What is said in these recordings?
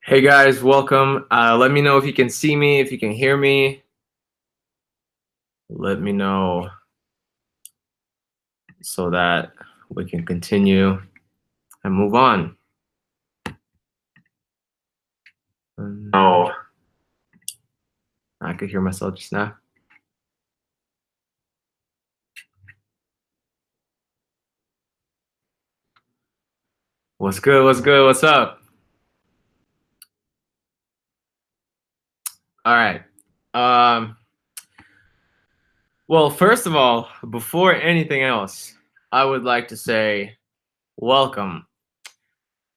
Hey guys, welcome. Let me know if you can see me, if you can hear me. Let me know so that we can continue and move on. Oh, I could hear myself just now. What's good? What's good? What's up? All right. Well, first of all, before anything else, I would like to say welcome.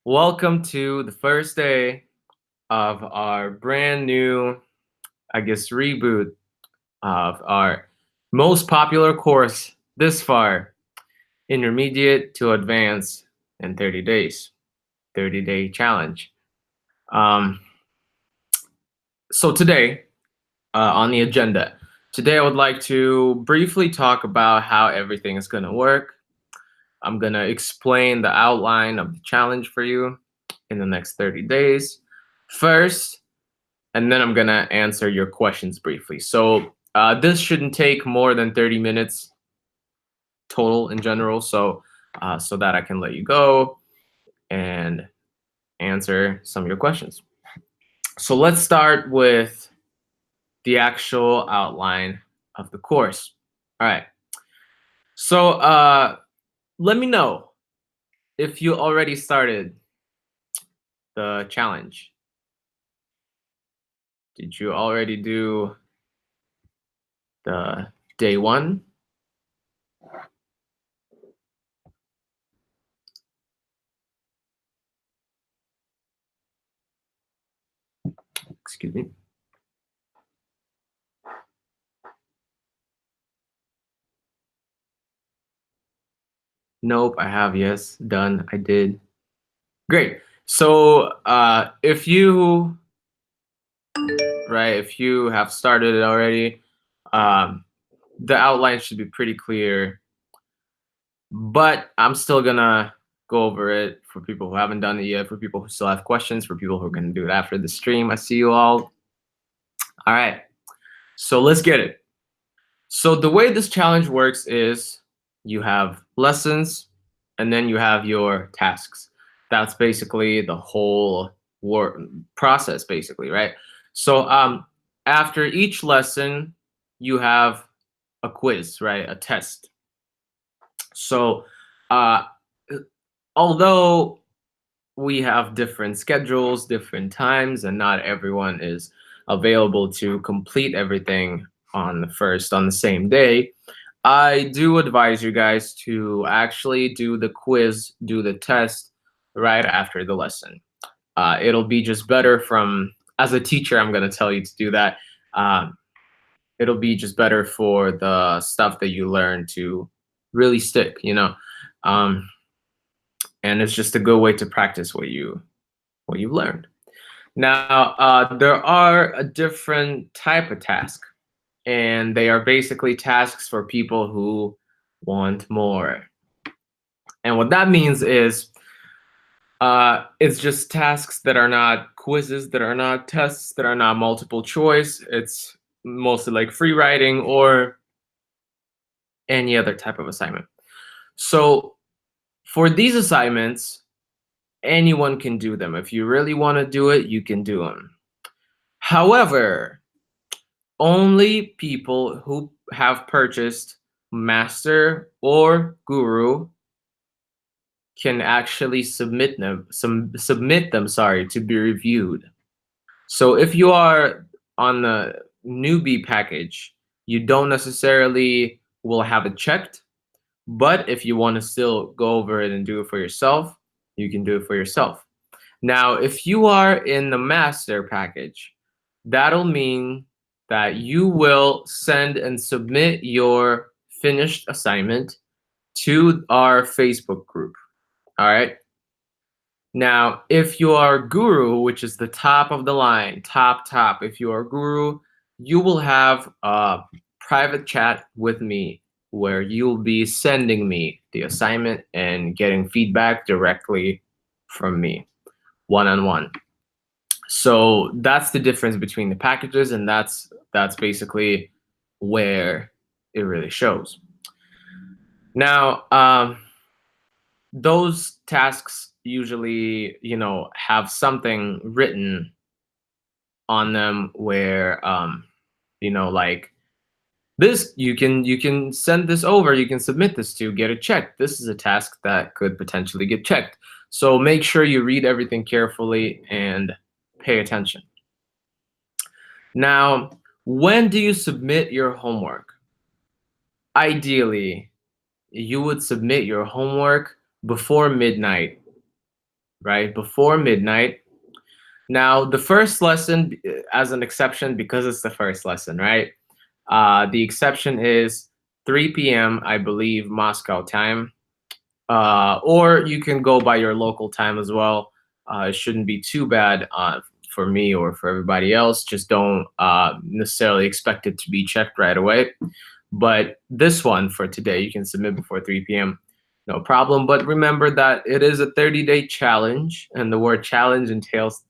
Welcome to the first day of our brand new, I guess, reboot of our most popular course this far, intermediate to advanced in 30 days, 30-day challenge. So today, on the agenda, today I would like to briefly talk about how everything is going to work. I'm going to explain the outline of the challenge for you in the next 30 days first, and then I'm going to answer your questions briefly. So this shouldn't take more than 30 minutes total in general, so that I can let you go and answer some of your questions. So let's start with the actual outline of the course. All right. So let me know if you already started the challenge. Did you already do the day one? Excuse me. Nope, I have. Yes, done. I did. Great. So if you have started it already, the outline should be pretty clear. But I'm still gonna go over it for people who haven't done it yet, for people who still have questions, for people who are gonna do it after the stream. I see you all. All right. So let's get it. So the way this challenge works is you have lessons and then you have your tasks. That's basically the whole work process, basically, right? So after each lesson, you have a quiz, right? A test. So uh, although we have different schedules, different times, and not everyone is available to complete everything on the same day, I do advise you guys to actually do the quiz, do the test right after the lesson. It'll be just better as a teacher, I'm going to tell you to do that. It'll be just better for the stuff that you learn to really stick, and it's just a good way to practice what you've learned. Now, there are a different type of task, and they are basically tasks for people who want more. And what that means is it's just tasks that are not quizzes, that are not tests, that are not multiple choice. It's mostly like free writing or any other type of assignment. So for these assignments, anyone can do them. If you really want to do it, you can do them. However, only people who have purchased Master or Guru can actually submit them to be reviewed. So if you are on the newbie package, you don't necessarily will have it checked, but if you want to still go over it and do it for yourself, you can do it for yourself. Now, if you are in the master package, that'll mean that you will send and submit your finished assignment to our Facebook group. All right. Now, if you are Guru, which is the top of the line, top, if you are Guru, you will have a private chat with me where you'll be sending me the assignment and getting feedback directly from me, one-on-one. So that's the difference between the packages, and that's basically where it really shows. Now, those tasks usually, have something written on them where, like this, you can send this over, you can submit this to get it checked. This is a task that could potentially get checked. So make sure you read everything carefully and pay attention. Now, when do you submit your homework? Ideally, you would submit your homework before midnight, right? Before midnight. Now, the first lesson, as an exception, because it's the first lesson, right? The exception is 3 p.m., I believe, Moscow time. Or you can go by your local time as well. It shouldn't be too bad for me or for everybody else. Just don't necessarily expect it to be checked right away. But this one for today, you can submit before 3 p.m. No problem. But remember that it is a 30-day challenge, and the word challenge entails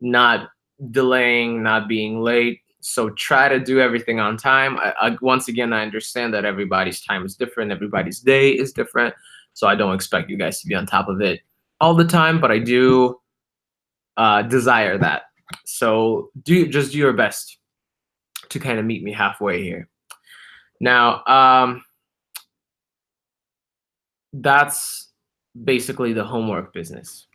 not delaying, not being late. So try to do everything on time. Once again, I understand that everybody's time is different, everybody's day is different. So I don't expect you guys to be on top of it all the time, but I do desire that. So do your best to kind of meet me halfway here. Now, that's basically the homework business.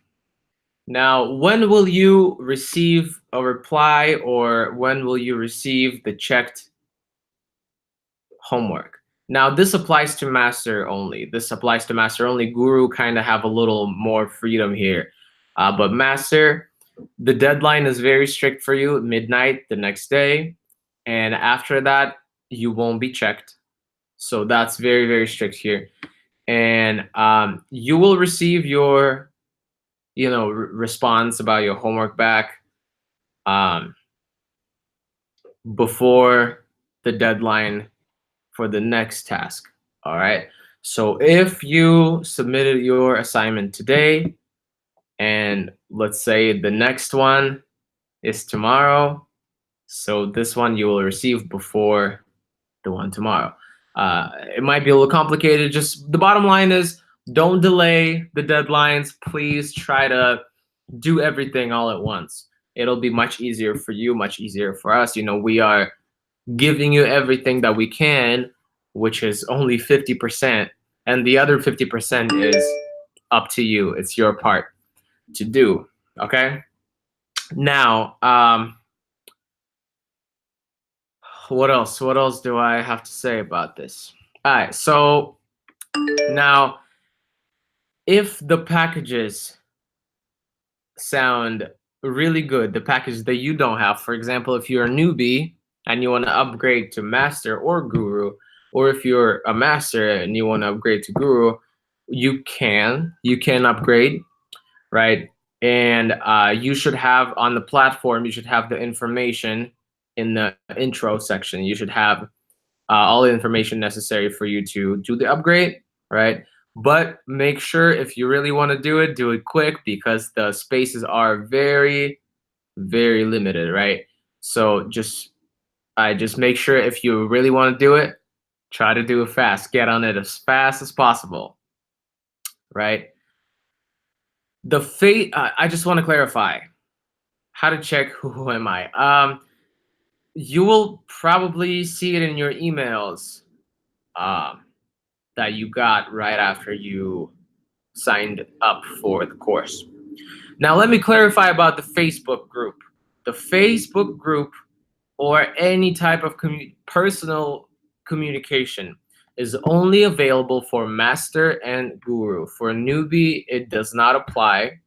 Now, when will you receive a reply, or when will you receive the checked homework? Now, this applies to master only. This applies to master only. Guru kind of have a little more freedom here. But master, the deadline is very strict for you, midnight the next day. And after that, you won't be checked. So that's very, very strict here. And you will receive your response about your homework back um, before the deadline for the next task. All right. So if you submitted your assignment today, and let's say the next one is tomorrow, so this one you will receive before the one tomorrow. It might be a little complicated. Just the bottom line is, don't delay the deadlines. Please try to do everything all at once. It'll be much easier for you, much easier for us. We are giving you everything that we can, which is only 50%. And the other 50% is up to you. It's your part to do. Okay. Now, what else? What else do I have to say about this? All right. So now, if the packages sound really good, the package that you don't have, for example, if you're a newbie and you want to upgrade to master or guru, or if you're a master and you want to upgrade to guru, you can upgrade, right? And you should have on the platform, you should have the information in the intro section. You should have all the information necessary for you to do the upgrade, right? But make sure, if you really want to do it quick, because the spaces are very, very limited, right? So just make sure, if you really want to do it, try to do it fast. Get on it as fast as possible, right? I just want to clarify how to check who am I. You will probably see it in your emails that you got right after you signed up for the course. Now, let me clarify about the Facebook group. The Facebook group, or any type of personal communication, is only available for master and guru. For a newbie, it does not apply.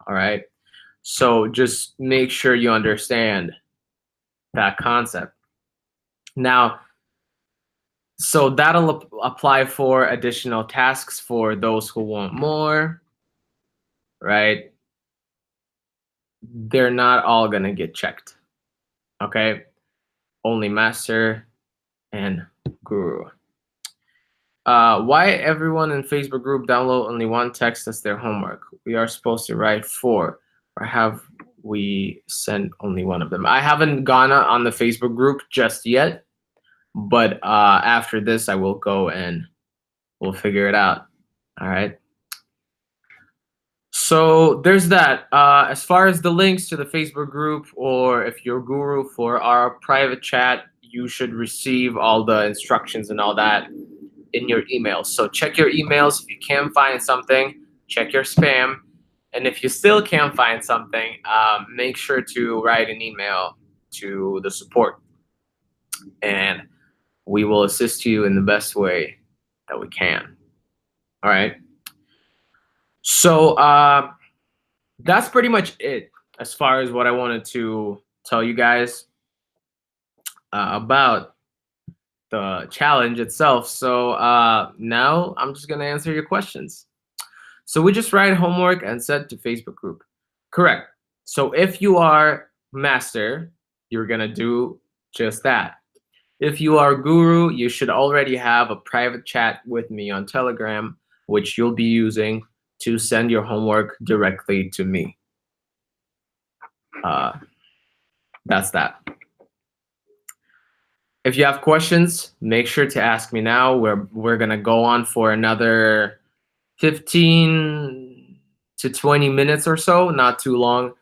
All right. So just make sure you understand that concept. Now, so that'll apply for additional tasks for those who want more, right? They're not all going to get checked. Okay. Only master and guru. Why everyone in Facebook group download only one text as their homework? We are supposed to write 4 or have we sent only one of them. I haven't gone on the Facebook group just yet, but after this, I will go and we'll figure it out. All right. So there's that. As far as the links to the Facebook group, or if you're Guru for our private chat, you should receive all the instructions and all that in your emails. So check your emails. If you can find something, check your spam. And if you still can't find something, make sure to write an email to the support, and we will assist you in the best way that we can. All right. So that's pretty much it as far as what I wanted to tell you guys about the challenge itself. So now I'm just gonna answer your questions. So we just write homework and send to Facebook group. Correct. So if you are master, you're gonna do just that. If you are guru, you should already have a private chat with me on Telegram, which you'll be using to send your homework directly to me. That's that. If you have questions, make sure to ask me now. We're gonna go on for another 15 to 20 minutes or so, not too long.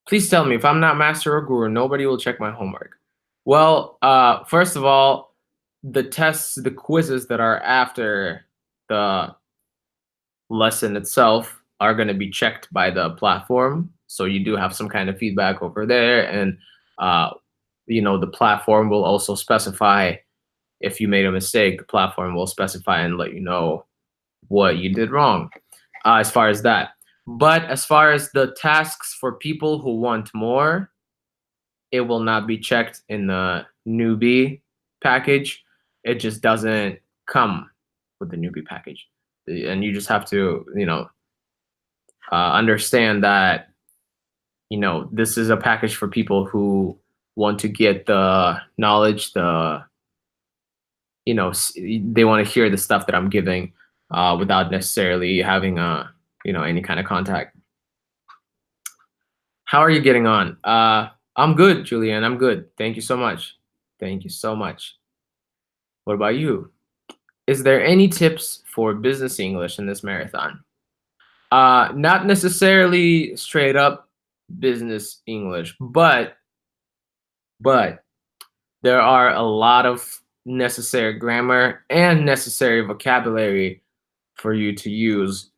Please tell me if I'm not master or guru, nobody will check my homework. Well, first of all, the tests, the quizzes that are after the lesson itself are going to be checked by the platform. So you do have some kind of feedback over there, and the platform will also specify if you made a mistake. The platform will specify and let you know what you did wrong, as far as that. But as far as the tasks for people who want more, it will not be checked in the newbie package. It just doesn't come with the newbie package. And you just have to, understand that, this is a package for people who want to get the knowledge, they want to hear the stuff that I'm giving without necessarily having any kind of contact. How are you getting on? I'm good, Julian. I'm good. Thank you so much. Thank you so much. What about you? Is there any tips for business English in this marathon? Not necessarily straight up business English, but there are a lot of necessary grammar and necessary vocabulary for you to use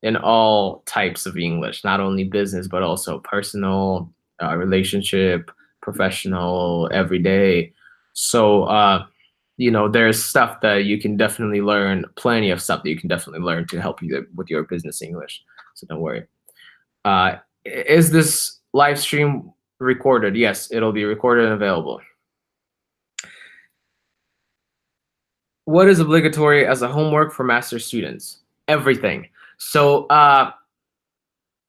in all types of English, not only business, but also personal, relationship, professional, everyday. So, there's stuff that you can definitely learn, plenty of stuff that you can definitely learn to help you with your business English. So don't worry. Is this live stream recorded? Yes, it'll be recorded and available. What is obligatory as a homework for master students? Everything. So,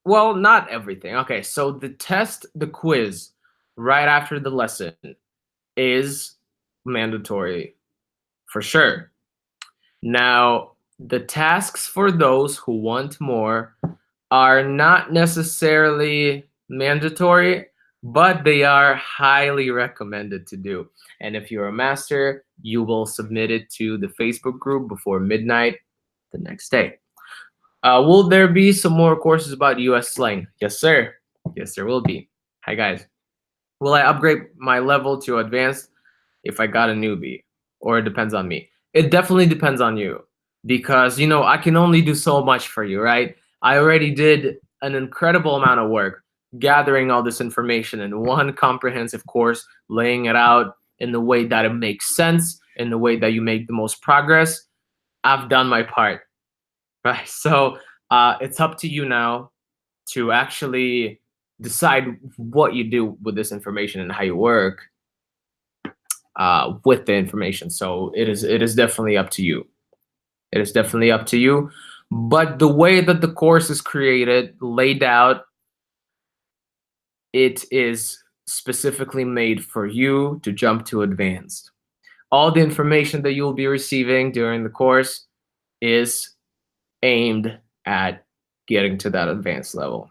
well, not everything. Okay, so the test, the quiz, right after the lesson is mandatory for sure. Now, the tasks for those who want more are not necessarily mandatory, but they are highly recommended to do. And if you're a master, you will submit it to the Facebook group before midnight the next day. Will there be some more courses about US slang? Yes, sir. Yes, there will be. Hi, guys. Will I upgrade my level to advanced if I got a newbie? Or it depends on me? It definitely depends on you, because, I can only do so much for you, right? I already did an incredible amount of work gathering all this information in one comprehensive course, laying it out in the way that it makes sense, in the way that you make the most progress. I've done my part, right? So it's up to you now to actually decide what you do with this information and how you work with the information. So it is definitely up to you. It is definitely up to you. But the way that the course is created, laid out, it is specifically made for you to jump to advanced. All the information that you'll be receiving during the course is aimed at getting to that advanced level.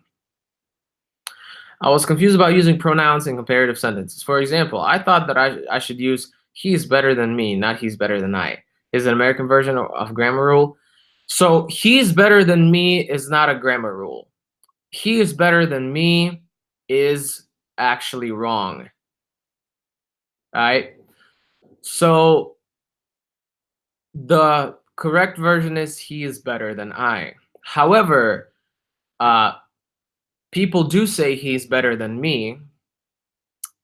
I was confused about using pronouns in comparative sentences. For example, I thought that I should use he's better than me, not he's better than I. Is an American version of grammar rule. So he's better than me is not a grammar rule. He is better than me is actually wrong. All right. So the correct version is he is better than I. However, uh, people do say he's better than me,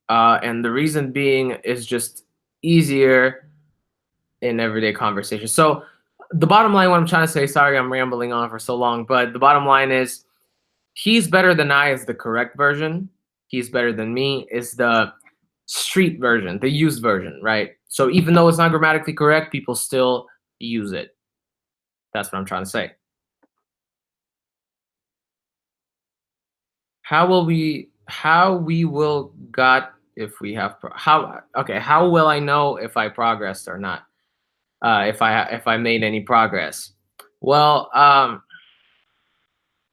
and the reason being is just easier in everyday conversation. So the bottom line, what I'm trying to say, sorry, I'm rambling on for so long, but the bottom line is he's better than I is the correct version. He's better than me is the street version, the used version, right? So even though it's not grammatically correct, people still use it. That's what I'm trying to say. How we will got if we have how okay, how will I know if I progressed or not? If I made any progress? Well,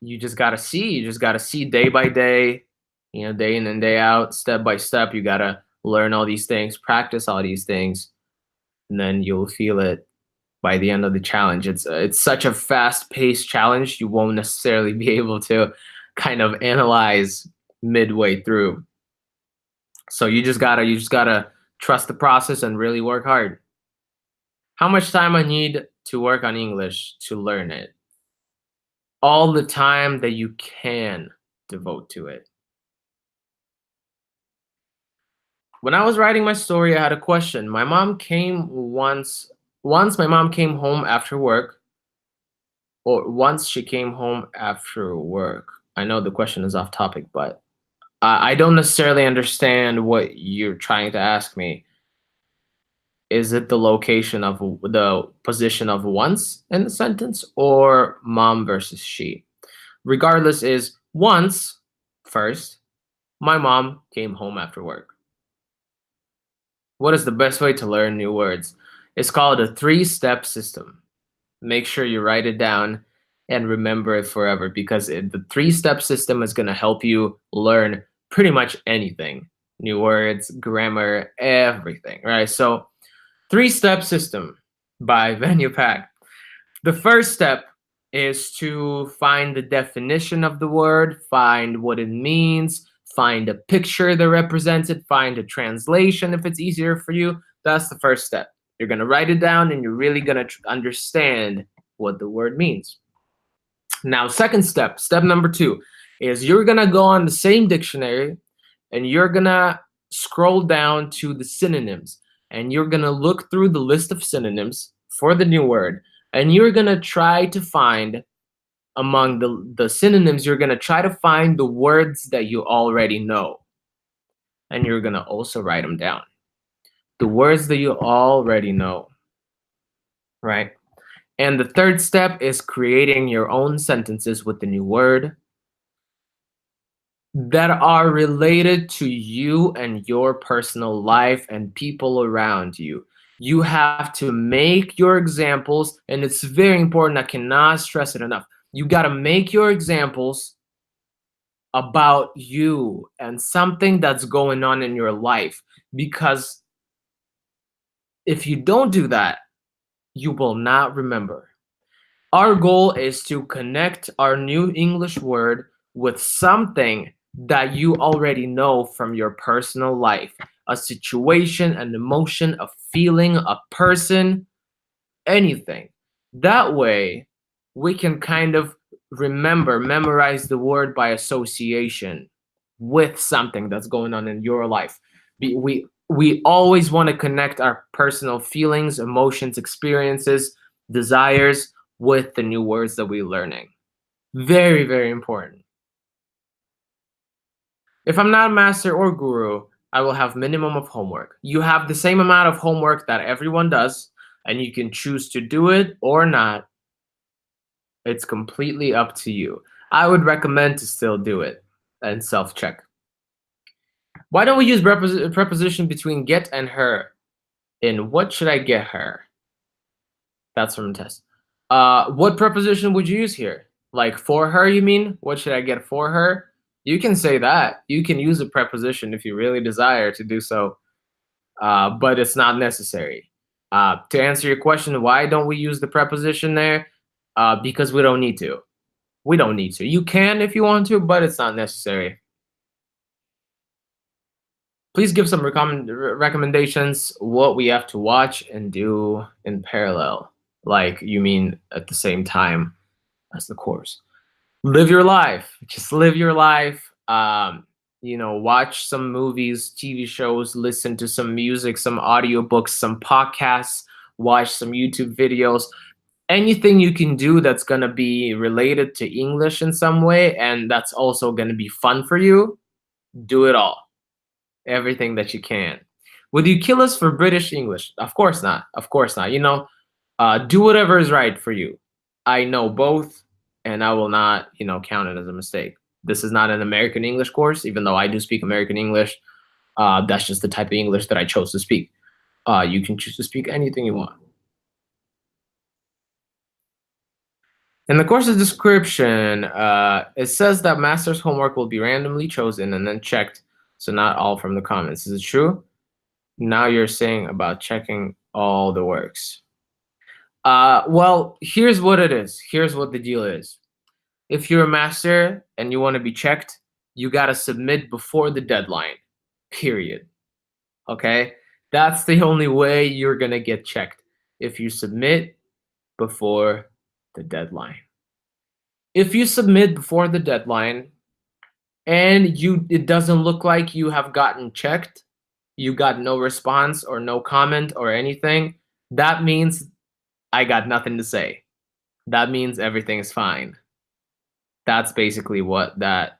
you just gotta see day by day, day in and day out, step by step. You gotta learn all these things, practice all these things, and then you'll feel it by the end of the challenge. It's such a fast-paced challenge. You won't necessarily be able to kind of analyze midway through. So you just gotta trust the process and really work hard. How much time I need to work on English to learn it? All the time that you can devote to it. When I was writing my story, I had a question. My mom came once my mom came home after work, or once she came home after work. I know the question is off topic, but I don't necessarily understand what you're trying to ask me. Is it the location of the position of once in the sentence or mom versus she? Regardless, is once first, my mom came home after work. What is the best way to learn new words? It's called a three-step system. Make sure you write it down and remember it forever because the three-step system is going to help you learn pretty much anything. New words, grammar, everything, right? So, three-step system by Venue Pack. The first step is to find the definition of the word, find what it means, find a picture that represents it, find a translation if it's easier for you. That's the first step. You're going to write it down and you're really going to understand what the word means. Now, second step, step number 2, is you're going to go on the same dictionary and you're going to scroll down to the synonyms and you're going to look through the list of synonyms for the new word and you're going to try to find among the synonyms, you're going to try to find the words that you already know. And you're going to also write them down. The words that you already know, right? And the third step is creating your own sentences with the new word that are related to you and your personal life and people around you. You have to make your examples, and it's very important. I cannot stress it enough. You got to make your examples about you and something that's going on in your life. Because if you don't do that, you will not remember. Our goal is to connect our new English word with something that you already know from your personal life, a situation, an emotion, a feeling, a person, anything. That way, we can kind of memorize the word by association with something that's going on in your life. We always want to connect our personal feelings, emotions, experiences, desires with the new words that we're learning. Very, very important. If I'm not a master or guru, I will have minimum of homework. You have the same amount of homework that everyone does, and you can choose to do it or not. It's completely up to you. I would recommend to still do it and self-check. Why don't we use preposition between get and her in what should I get her? That's from the test. What preposition would you use here? Like for her, you mean? What should I get for her? You can say that. You can use a preposition if you really desire to do so, but it's not necessary. To answer your question, why don't we use the preposition there? Because we don't need to. We don't need to. You can if you want to, but it's not necessary. Please give some recommendations what we have to watch and do in parallel. Like you mean at the same time as the course. Live your life. Just live your life. Watch some movies, TV shows, listen to some music, some audiobooks, some podcasts, watch some YouTube videos. Anything you can do that's going to be related to English in some way and that's also going to be fun for you, do it all. Everything that you can. Would you kill us for British English? Of course not. Of course not. Do whatever is right for you. I know both, and I will not, count it as a mistake. This is not an American English course, even though I do speak American English. That's just the type of English that I chose to speak. You can choose to speak anything you want. In the course's description, it says that master's homework will be randomly chosen and then checked, so not all from the comments. Is it true? Now you're saying about checking all the works. Well, here's what it is. Here's what the deal is. If you're a master and you want to be checked, you got to submit before the deadline, period. Okay? That's the only way you're going to get checked. If you submit before the deadline. If you submit before the deadline and it doesn't look like you have gotten checked, you got no response or no comment or anything, that means I got nothing to say. That means everything is fine. That's basically what that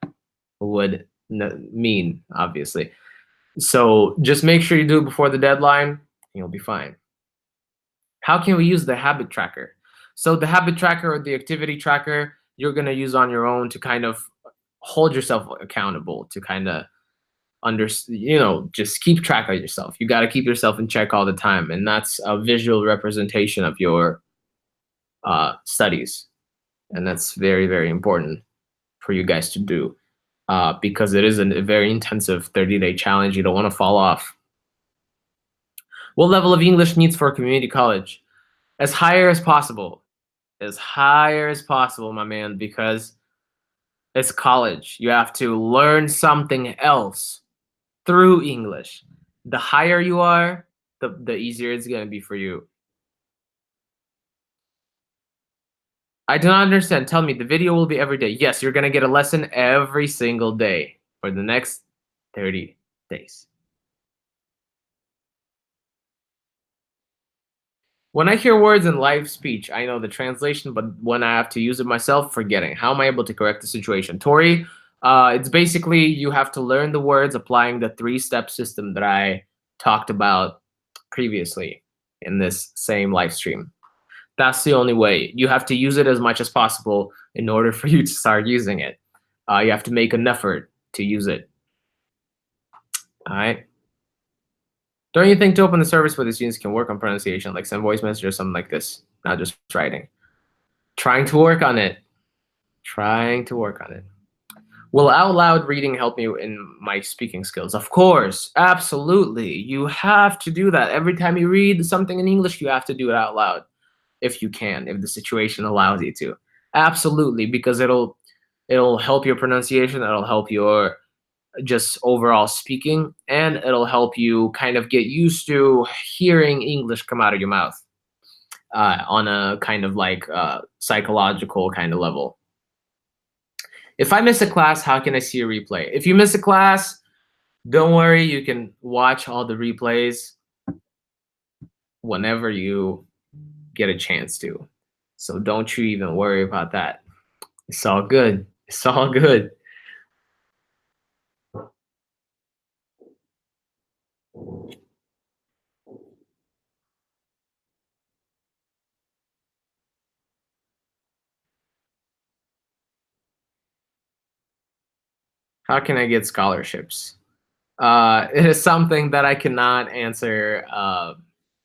would mean, obviously. So just make sure you do it before the deadline, and you'll be fine. How can we use the habit tracker? So the habit tracker or the activity tracker, you're going to use on your own to kind of hold yourself accountable, to kind of just keep track of yourself. You got to keep yourself in check all the time. And that's a visual representation of your studies. And that's very, very important for you guys to do because it is a very intensive 30-day challenge. You don't want to fall off. What level of English needs for a community college? As higher as possible. As higher as possible, my man, because it's college. You have to learn something else through English. The higher you are, the easier it's going to be for you. I do not understand. Tell me, the video will be every day. Yes, you're going to get a lesson every single day for the next 30 days. When I hear words in live speech, I know the translation, but when I have to use it myself, forgetting. How am I able to correct the situation? Tori, it's basically you have to learn the words applying the 3-step system that I talked about previously in this same live stream. That's the only way. You have to use it as much as possible in order for you to start using it. You have to make an effort to use it. All right. Don't you think to open the service where the students can work on pronunciation, like send voice message or something like this, not just writing? Trying to work on it. Trying to work on it. Will out loud reading help me in my speaking skills? Of course, absolutely. You have to do that. Every time you read something in English, you have to do it out loud. If you can, if the situation allows you to. Absolutely, because it'll help your pronunciation, it'll help your just overall speaking, and it'll help you kind of get used to hearing English come out of your mouth on a kind of like psychological kind of level. If I miss a class, how can I see a replay? If you miss a class, don't worry, you can watch all the replays whenever you get a chance to. So don't you even worry about that. It's all good. It's all good. How can I get scholarships? It is something that I cannot answer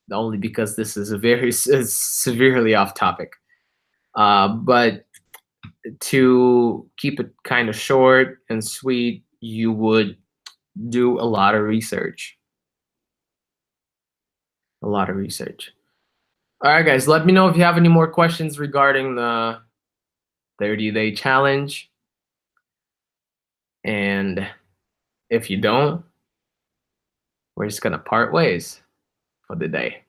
only because this is a very severely off topic. But to keep it kind of short and sweet, you would do a lot of research. A lot of research. All right, guys, let me know if you have any more questions regarding the 30-day challenge. And if you don't, we're just going to part ways for the day.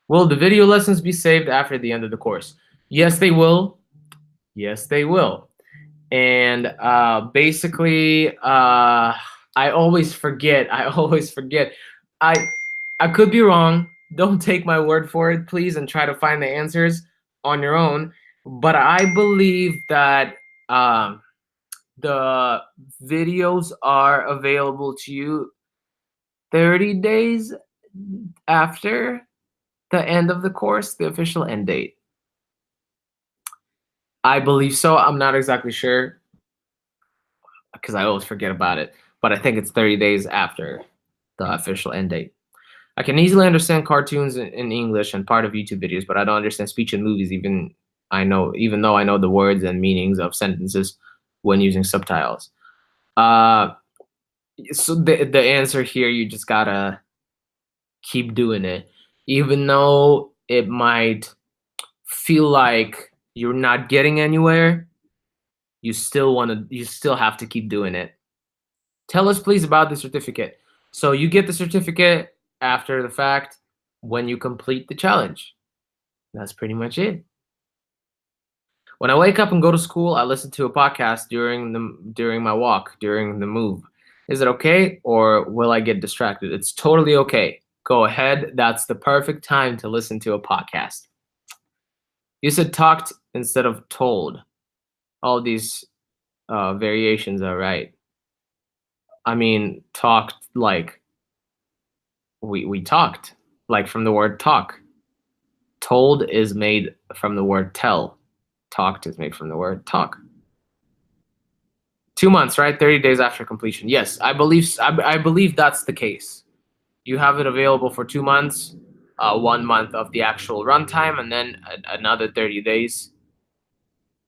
Will the video lessons be saved after the end of the course? Yes, they will. Yes, they will. And basically, I always forget. I always forget. I I could be wrong. Don't take my word for it, please, and try to find the answers on your own. But I believe that the videos are available to you 30 days after the end of the course, the official end date. I believe so. I'm not exactly sure because I always forget about it, but I think it's 30 days after the official end date. I can easily understand cartoons in English and part of YouTube videos, but I don't understand speech in movies even though I know the words and meanings of sentences when using subtitles. Uh so the answer here, you just gotta keep doing it. Even though it might feel like you're not getting anywhere, you still have to keep doing it. Tell us please about the certificate. So you get the certificate after the fact when you complete the challenge. That's pretty much it. When I wake up and go to school, I listen to a podcast during my walk, during the move. Is it okay or will I get distracted? It's totally okay. Go ahead. That's the perfect time to listen to a podcast. You said talked instead of told. All these variations are right. I mean, talked like we talked, like from the word talk. Told is made from the word tell. Talked is made from the word talk. 2 months, right? 30 days after completion. Yes, I believe that's the case. You have it available for 2 months, 1 month of the actual runtime, and then another 30 days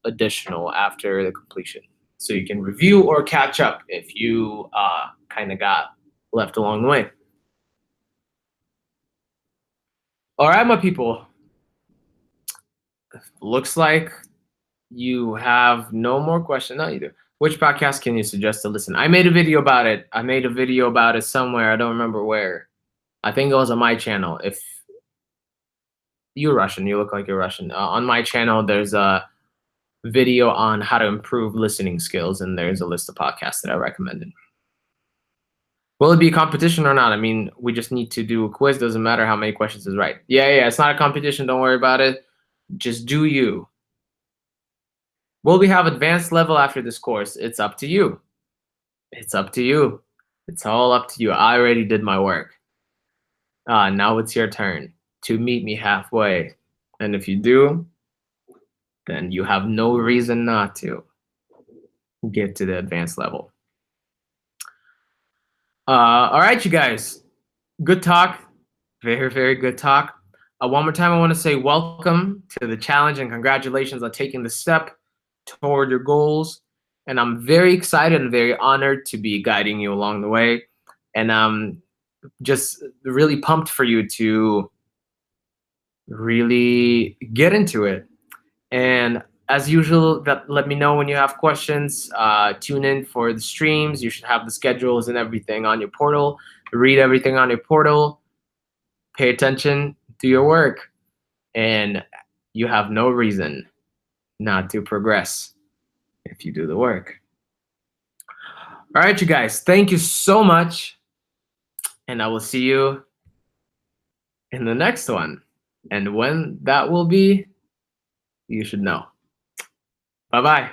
additional after the completion. So you can review or catch up if you kind of got left along the way. All right, my people. Looks like you have no more questions. No, you do. Which podcast can you suggest to listen? I made a video about it. I made a video about it somewhere. I don't remember where. I think it was on my channel. If you're Russian, you look like you're Russian. On my channel, there's a video on how to improve listening skills, and there's a list of podcasts that I recommended. Will it be a competition or not? I mean, we just need to do a quiz. Doesn't matter how many questions is right. Yeah, it's not a competition. Don't worry about it. Just do you. Will we have advanced level after this course? It's up to you. It's up to you. It's all up to you. I already did my work. Now it's your turn to meet me halfway. And if you do, then you have no reason not to get to the advanced level. All right, you guys. Good talk. Very, very good talk. One more time, I want to say welcome to the challenge and congratulations on taking the step toward your goals. And I'm very excited and very honored to be guiding you along the way. And I'm just really pumped for you to really get into it. And as usual, let me know when you have questions. Tune in for the streams. You should have the schedules and everything on your portal. Read everything on your portal. Pay attention, do your work, and you have no reason not to progress if you do the work. All right, you guys, thank you so much, and I will see you in the next one. And when that will be, you should know. Bye-bye.